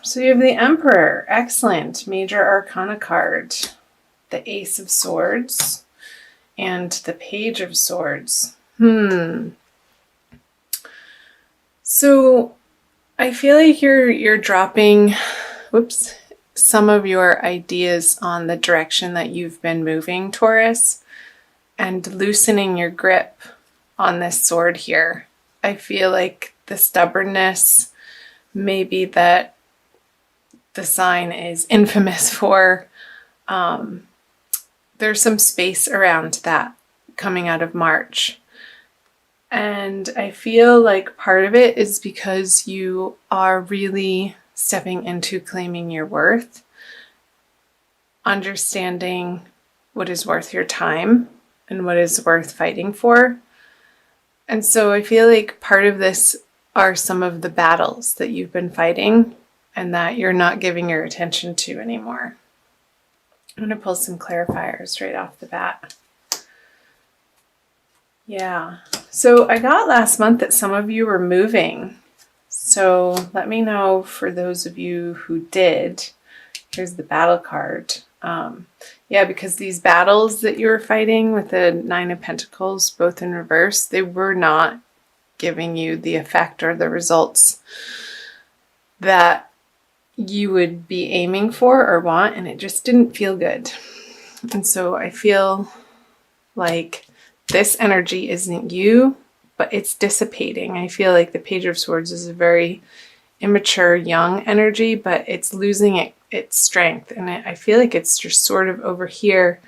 So you have the Emperor. Excellent. Major Arcana card. The Ace of Swords. And the Page of Swords. So I feel like you're dropping, some of your ideas on the direction that you've been moving, Taurus, and loosening your grip on this sword here. I feel like the stubbornness, maybe that the sign is infamous for, there's some space around that coming out of March. And I feel like part of it is because you are really stepping into claiming your worth, understanding what is worth your time and what is worth fighting for. And so I feel like part of this are some of the battles that you've been fighting and that you're not giving your attention to anymore. I'm going to pull some clarifiers right off the bat. Yeah. So I got last month that some of you were moving. So let me know for those of you who did. Here's the battle card. Yeah, because these battles that you were fighting with the Nine of Pentacles, both in reverse, they were not giving you the effect or the results that you would be aiming for or want, and it just didn't feel good. And so I feel like this energy isn't you, but it's dissipating. I feel like the Page of Swords is a very immature, young energy, but it's losing its strength. And I feel like it's just sort of over here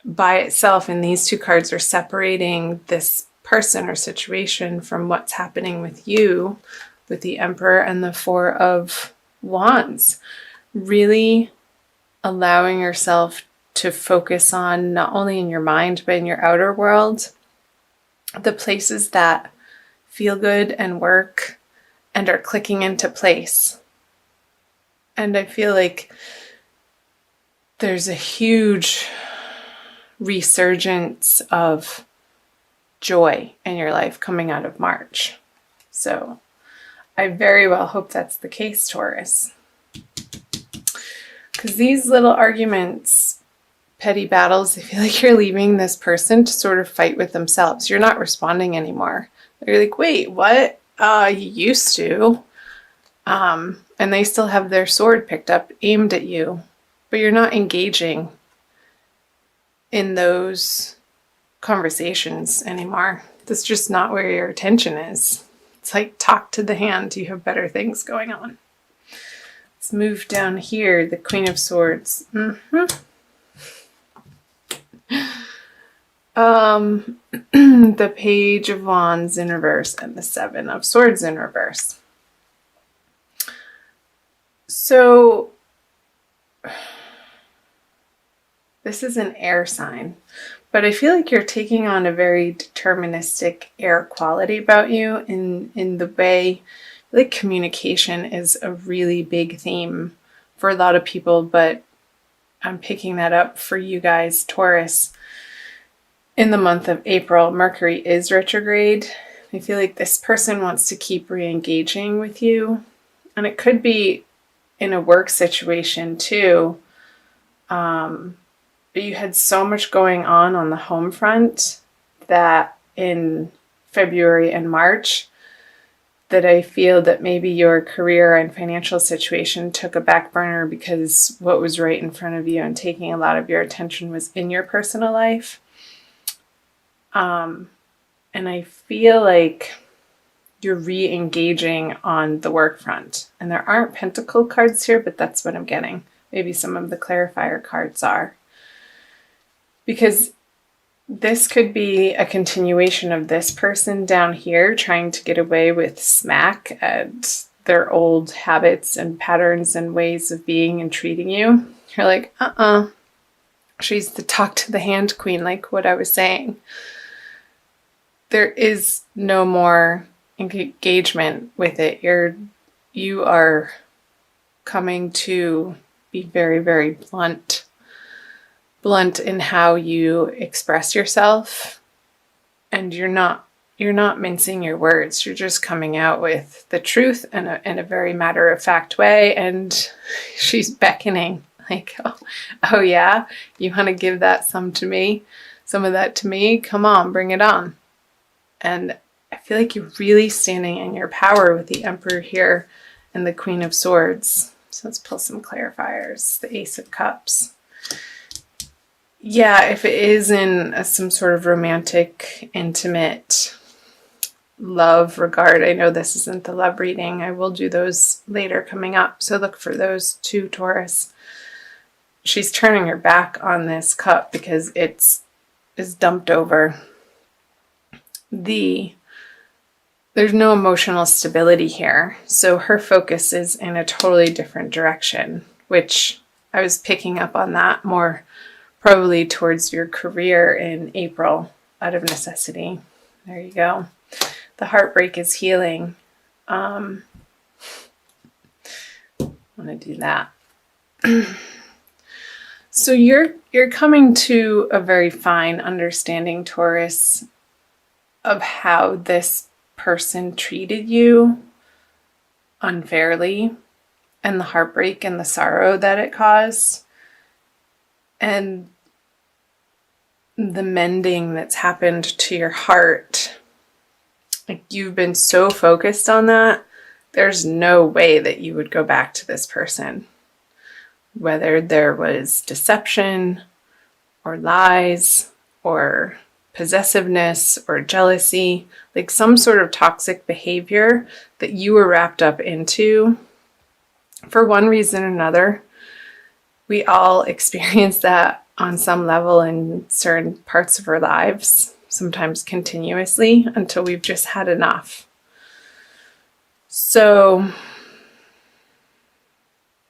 by itself, and these two cards are separating this person or situation from what's happening with you, with the Emperor and the Four of Wands. Really allowing yourself to focus on, not only in your mind, but in your outer world, the places that feel good and work and are clicking into place. And I feel like there's a huge resurgence of joy in your life coming out of March. So I very well hope that's the case, Taurus. Because these little arguments, petty battles, I feel like you're leaving this person to sort of fight with themselves. You're not responding anymore. They're like, wait, what? You used to. And they still have their sword picked up, aimed at you. But you're not engaging in those conversations anymore. That's just not where your attention is. It's like, talk to the hand. You have better things going on. Let's move down here. The Queen of Swords. The Page of Wands in reverse and the Seven of Swords in reverse. So this is an air sign, but I feel like you're taking on a very deterministic air quality about you in the way, like, communication is a really big theme for a lot of people, but I'm picking that up for you guys, Taurus. In the month of April, Mercury is retrograde. I feel like this person wants to keep re-engaging with you, and it could be in a work situation too. But you had so much going on the home front that in February and March that I feel that maybe your career and financial situation took a back burner because what was right in front of you and taking a lot of your attention was in your personal life. And I feel like you're re-engaging on the work front. And there aren't pentacle cards here, but that's what I'm getting. Maybe some of the clarifier cards are. Because this could be a continuation of this person down here trying to get away with smack at their old habits and patterns and ways of being and treating you. You're like, she's the talk to the hand queen, like what I was saying. There is no more engagement with it. You are coming to be very, very blunt in how you express yourself, and you're not you're not mincing your words. You're just coming out with the truth in a very matter-of-fact way. And she's beckoning like, oh yeah, you want to give that some of that to me? Come on, bring it on. And I feel like you're really standing in your power with the Emperor here and the Queen of Swords. So let's pull some clarifiers. The Ace of Cups. Yeah, if it is in some sort of romantic, intimate love regard, I know this isn't the love reading. I will do those later coming up. So look for those too, Taurus. She's turning her back on this cup because it's dumped over. There's no emotional stability here. So her focus is in a totally different direction, which I was picking up on that more probably towards your career in April out of necessity. There you go. The heartbreak is healing. I want to do that. So you're coming to a very fine understanding, Taurus, of how this person treated you unfairly and the heartbreak and the sorrow that it caused and the mending that's happened to your heart. Like, you've been so focused on that, there's no way that you would go back to this person. Whether there was deception or lies or possessiveness or jealousy, like some sort of toxic behavior that you were wrapped up into for one reason or another. We all experience that on some level in certain parts of our lives, sometimes continuously, until we've just had enough. So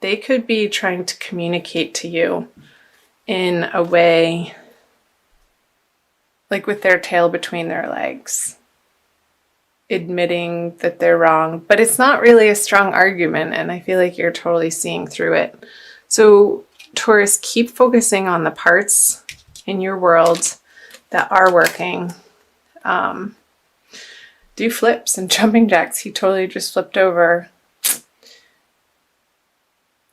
they could be trying to communicate to you in a way like with their tail between their legs, admitting that they're wrong, but it's not really a strong argument, and I feel like you're totally seeing through it. So Taurus, keep focusing on the parts in your world that are working. Do flips and jumping jacks. He totally just flipped over.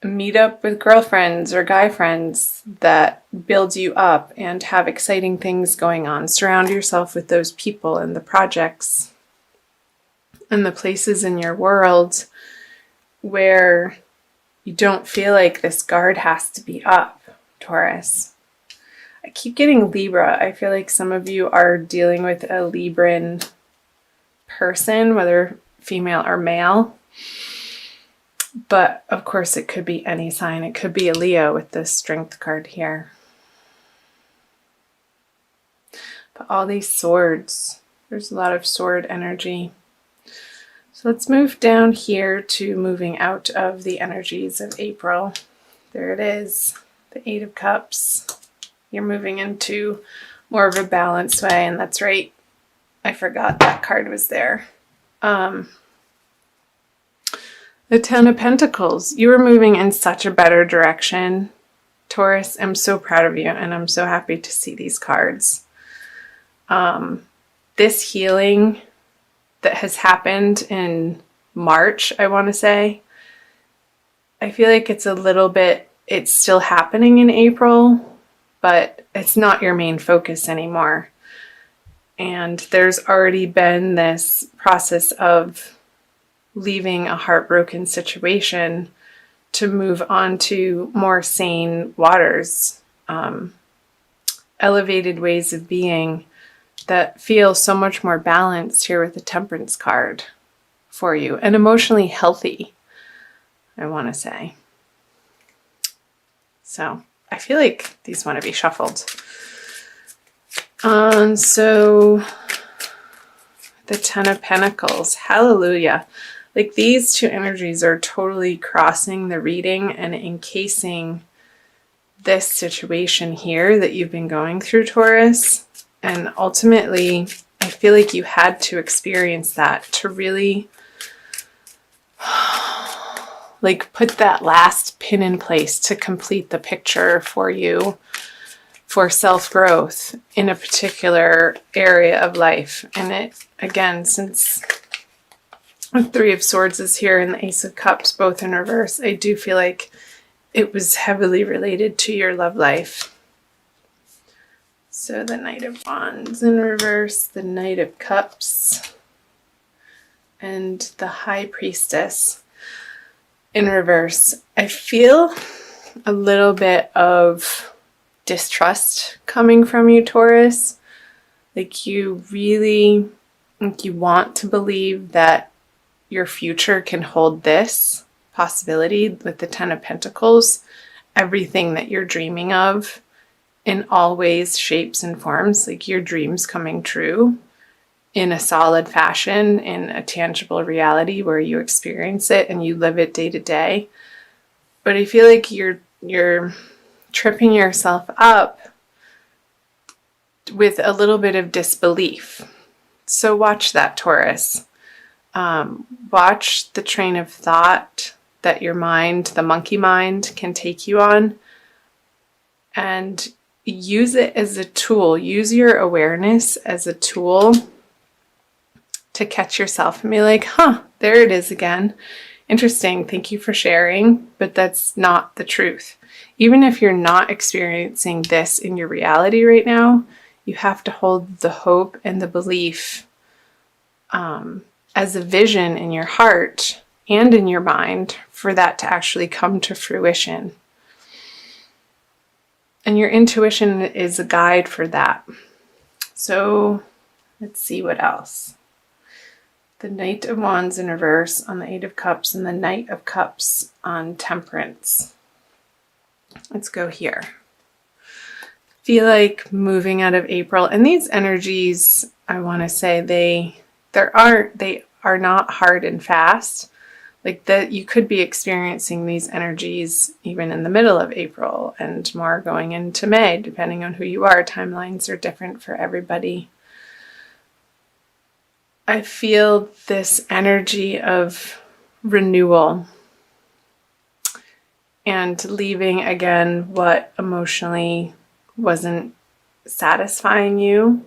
Meet up with girlfriends or guy friends that build you up and have exciting things going on. Surround yourself with those people and the projects and the places in your world where you don't feel like this guard has to be up, Taurus. I keep getting Libra. I feel like some of you are dealing with a Libran person, whether female or male. But of course, it could be any sign. It could be a Leo with this Strength card here. But all these swords, there's a lot of sword energy. So let's move down here to moving out of the energies of April. There it is, the Eight of Cups. You're moving into more of a balanced way, and that's right. I forgot that card was there. The Ten of Pentacles. You were moving in such a better direction, Taurus. I'm so proud of you, and I'm so happy to see these cards. This healing that has happened in March, I want to say, I feel like it's still happening in April, but it's not your main focus anymore. And there's already been this process of leaving a heartbroken situation to move on to more sane waters, elevated ways of being that feel so much more balanced here with the Temperance card for you, and emotionally healthy, I want to say. So I feel like these want to be shuffled. So the Ten of Pentacles, hallelujah. Like, these two energies are totally crossing the reading and encasing this situation here that you've been going through, Taurus. And ultimately, I feel like you had to experience that to really like put that last pin in place to complete the picture for you for self-growth in a particular area of life. And it, again, since the Three of Swords is here and the Ace of Cups both in reverse, I do feel like it was heavily related to your love life. So the Knight of Wands in reverse, the Knight of Cups, and the High Priestess in reverse. I feel a little bit of distrust coming from you, Taurus. Like you really, like you want to believe that your future can hold this possibility with the Ten of Pentacles, everything that you're dreaming of in all ways, shapes, and forms, like your dreams coming true in a solid fashion, in a tangible reality where you experience it and you live it day to day. But I feel like you're tripping yourself up with a little bit of disbelief. So watch that, Taurus. Watch the train of thought that your mind, the monkey mind, can take you on, and use it as a tool. Use your awareness as a tool to catch yourself and be like, there it is again. Interesting. Thank you for sharing, but that's not the truth. Even if you're not experiencing this in your reality right now, you have to hold the hope and the belief as a vision in your heart and in your mind for that to actually come to fruition. And your intuition is a guide for that. So let's see what else. The Knight of Wands in reverse on the Eight of Cups and the Knight of Cups on Temperance. Let's go here. Feel like moving out of April, and these energies, I want to say they are not hard and fast. Like that, you could be experiencing these energies even in the middle of April and more going into May, depending on who you are. Timelines are different for everybody. I feel this energy of renewal and leaving again what emotionally wasn't satisfying you.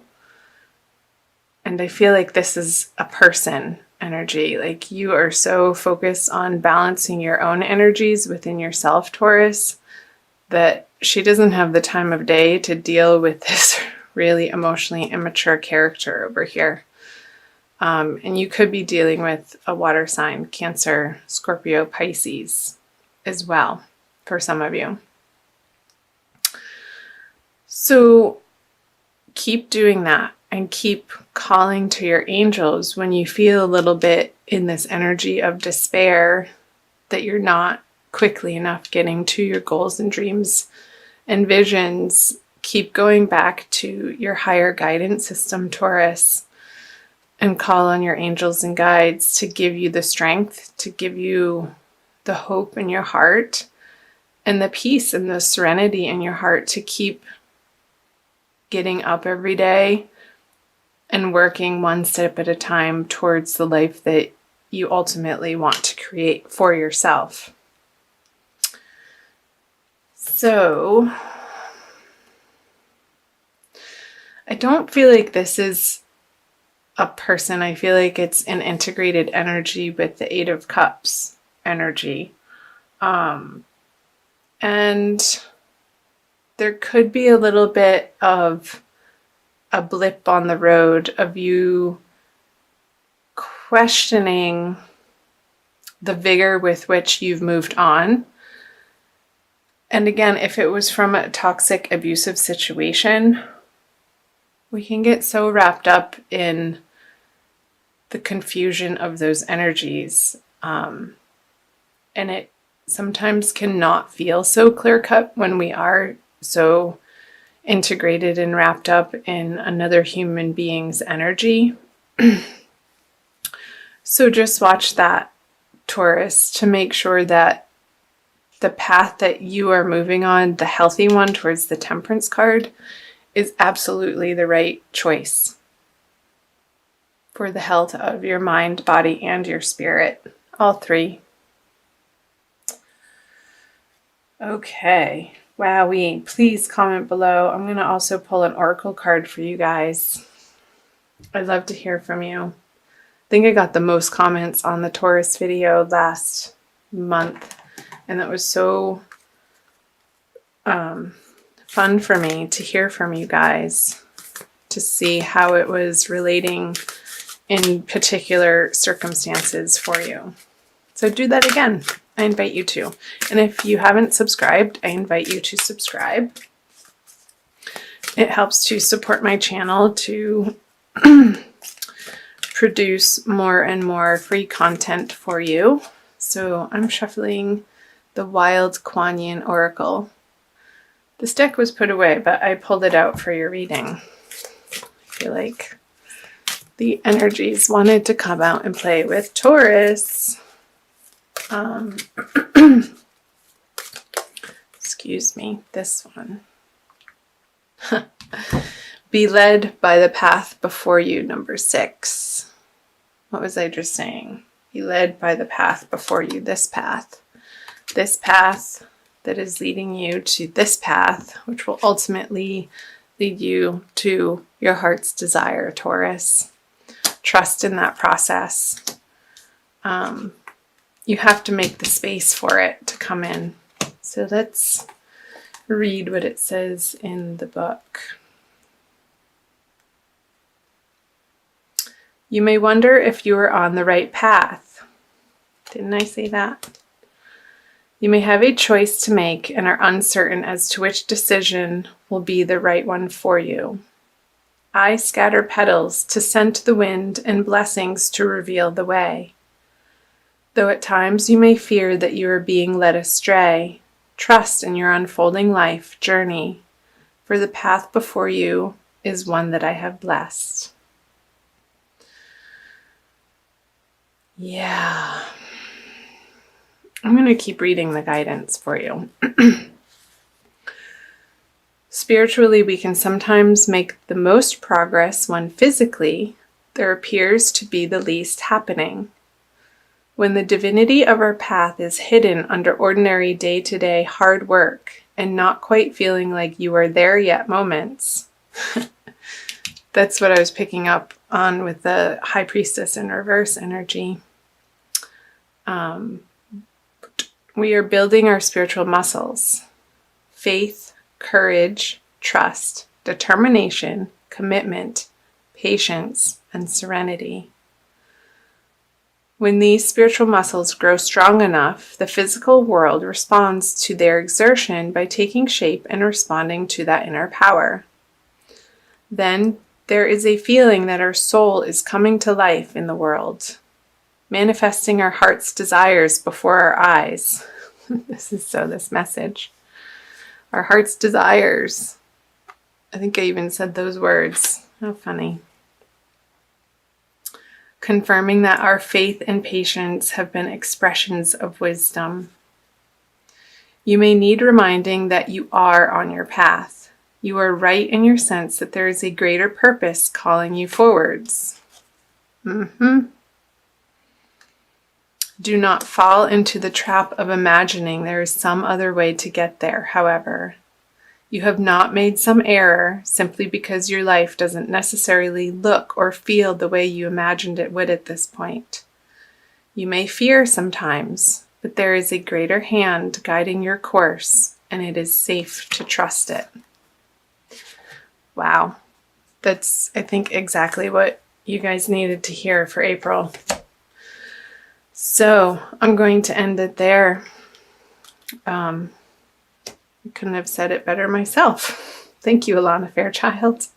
And I feel like this is a person energy. Like you are so focused on balancing your own energies within yourself, Taurus, that she doesn't have the time of day to deal with this really emotionally immature character over here. And you could be dealing with a water sign, Cancer, Scorpio, Pisces as well for some of you. So keep doing that and keep calling to your angels when you feel a little bit in this energy of despair that you're not quickly enough getting to your goals and dreams and visions. Keep going back to your higher guidance system, Taurus, and call on your angels and guides to give you the strength, to give you the hope in your heart and the peace and the serenity in your heart to keep getting up every day and working one step at a time towards the life that you ultimately want to create for yourself. So, I don't feel like this is a person. I feel like it's an integrated energy with the Eight of Cups energy. And there could be a little bit of a blip on the road of you questioning the vigor with which you've moved on. And again, if it was from a toxic, abusive situation, we can get so wrapped up in the confusion of those energies. And it sometimes cannot feel so clear-cut when we are so integrated and wrapped up in another human being's energy. So just watch that, Taurus, to make sure that the path that you are moving on, the healthy one towards the Temperance card, is absolutely the right choice for the health of your mind, body, and your spirit. All three. Okay. Wowee. Please comment below. I'm going to also pull an oracle card for you guys. I'd love to hear from you. I think I got the most comments on the Taurus video last month, and that was so fun for me to hear from you guys, to see how it was relating in particular circumstances for you. So do that again. I invite you to. And if you haven't subscribed, I invite you to subscribe. It helps to support my channel to produce more and more free content for you. So I'm shuffling the Wild Kuan Yin Oracle. This deck was put away, but I pulled it out for your reading. I feel like the energies wanted to come out and play with Taurus. Excuse me, this one. Be led by the path before you, number 6. What was I just saying? Be led by the path before you, this path. This path that is leading you to this path, which will ultimately lead you to your heart's desire, Taurus. Trust in that process. You have to make the space for it to come in. So let's read what it says in the book. You may wonder if you are on the right path. Didn't I say that? You may have a choice to make and are uncertain as to which decision will be the right one for you. I scatter petals to scent the wind and blessings to reveal the way. Though at times you may fear that you are being led astray, trust in your unfolding life journey, for the path before you is one that I have blessed. Yeah. I'm going to keep reading the guidance for you. Spiritually, we can sometimes make the most progress when physically there appears to be the least happening. When the divinity of our path is hidden under ordinary day-to-day hard work and not quite feeling like you are there yet moments. That's what I was picking up on with the High Priestess in reverse energy. We are building our spiritual muscles. Faith, courage, trust, determination, commitment, patience, and serenity. When these spiritual muscles grow strong enough, the physical world responds to their exertion by taking shape and responding to that inner power. Then there is a feeling that our soul is coming to life in the world, manifesting our heart's desires before our eyes. This message. Our heart's desires. I think I even said those words. How funny. Confirming that our faith and patience have been expressions of wisdom. You may need reminding that you are on your path. You are right in your sense that there is a greater purpose calling you forwards. Do not fall into the trap of imagining there is some other way to get there, however. You have not made some error simply because your life doesn't necessarily look or feel the way you imagined it would at this point. You may fear sometimes, but there is a greater hand guiding your course, and it is safe to trust it. Wow. That's, I think, exactly what you guys needed to hear for April. So I'm going to end it there. I couldn't have said it better myself. Thank you, Alana Fairchild.